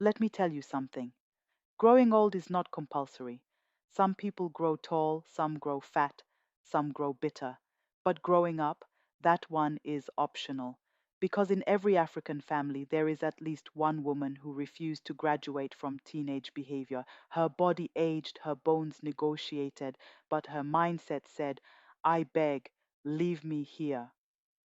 Let me tell you something. Growing old is not compulsory. Some people grow tall, some grow fat, some grow bitter. But growing up, that one is optional. Because in every African family, there is at least one woman who refused to graduate from teenage behavior. Her body aged, her bones negotiated, but her mindset said, I beg, leave me here.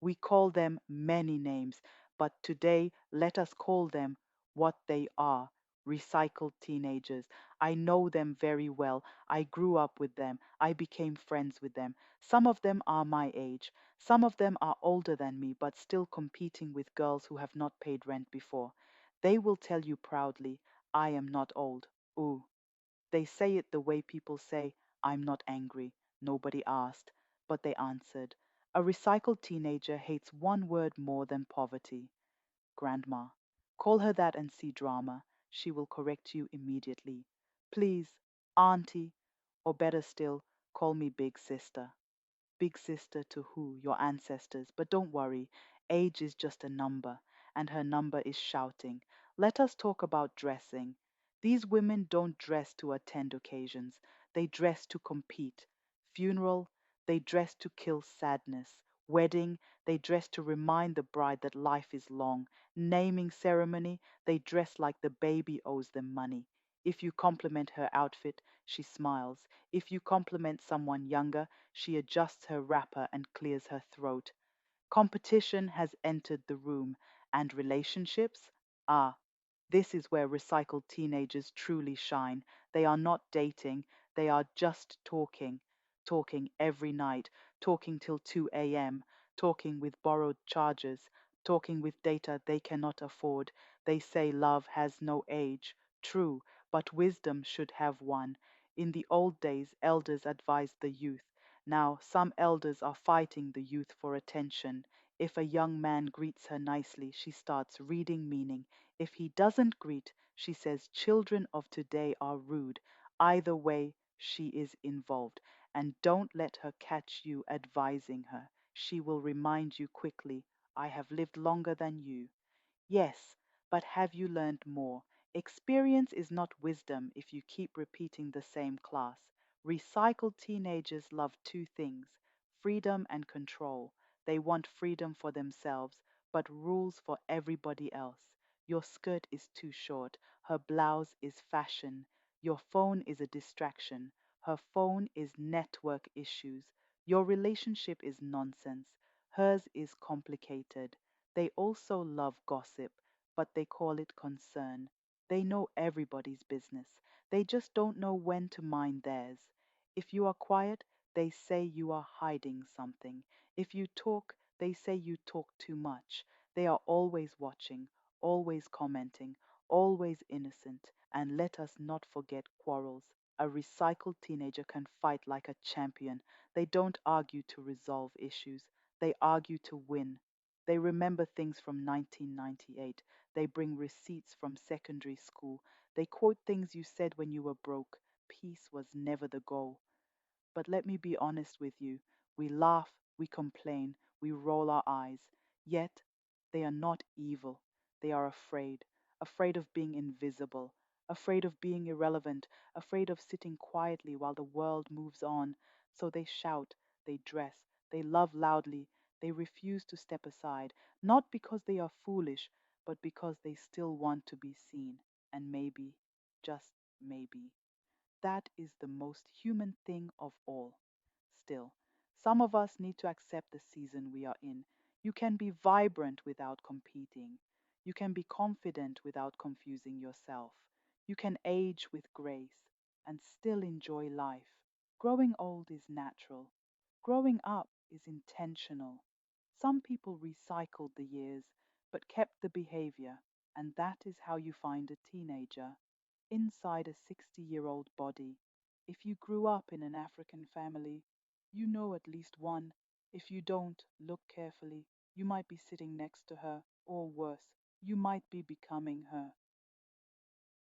We call them many names, but today let us call them what they are, recycled teenagers. I know them very well. I grew up with them. I became friends with them. Some of them are my age. Some of them are older than me, but still competing with girls who have not paid rent before. They will tell you proudly, I am not old. Ooh. They say it the way people say, I'm not angry. Nobody asked, but they answered. A recycled teenager hates one word more than poverty. Grandma. Call her that and see drama. She will correct you immediately. Please, Auntie, or better still, call me Big Sister. Big sister to who? Your ancestors. But don't worry, age is just a number, and her number is shouting. Let us talk about dressing. These women don't dress to attend occasions, they dress to compete. Funeral, they dress to kill sadness. Wedding, they dress to remind the bride that life is long. Naming ceremony, they dress like the baby owes them money. If you compliment her outfit, she smiles. If you compliment someone younger, she adjusts her wrapper and clears her throat. Competition has entered the room, and relationships? Ah, this is where recycled teenagers truly shine. They are not dating, they are just talking. Talking every night, talking till 2 a.m., talking with borrowed chargers, talking with data they cannot afford. They say love has no age. True, but wisdom should have one. In the old days, elders advised the youth. Now, some elders are fighting the youth for attention. If a young man greets her nicely, she starts reading meaning. If he doesn't greet, she says children of today are rude. Either way, she is involved. And don't let her catch you advising her. She will remind you quickly, I have lived longer than you. Yes, but have you learned more? Experience is not wisdom if you keep repeating the same class. Recycled teenagers love two things, freedom and control. They want freedom for themselves, but rules for everybody else. Your skirt is too short. Her blouse is fashion. Your phone is a distraction. Her phone is network issues. Your relationship is nonsense. Hers is complicated. They also love gossip, but they call it concern. They know everybody's business. They just don't know when to mind theirs. If you are quiet, they say you are hiding something. If you talk, they say you talk too much. They are always watching, always commenting, always innocent. And let us not forget quarrels. A recycled teenager can fight like a champion. They don't argue to resolve issues, they argue to win. They remember things from 1998. They bring receipts from secondary school. They quote things you said when you were broke. Peace was never the goal. But let me be honest with you. We laugh, we complain, we roll our eyes. Yet they are not evil. They are afraid. Afraid of being invisible. Afraid of being irrelevant. Afraid of sitting quietly while the world moves on. So they shout, they dress, they love loudly, they refuse to step aside. Not because they are foolish, but because they still want to be seen. And maybe, just maybe, that is the most human thing of all. Still, some of us need to accept the season we are in. You can be vibrant without competing. You can be confident without confusing yourself. You can age with grace and still enjoy life. Growing old is natural. Growing up is intentional. Some people recycled the years but kept the behavior, and that is how you find a teenager inside a 60-year-old body. If you grew up in an African family, you know at least one. If you don't, look carefully. You might be sitting next to her, or worse, you might be becoming her.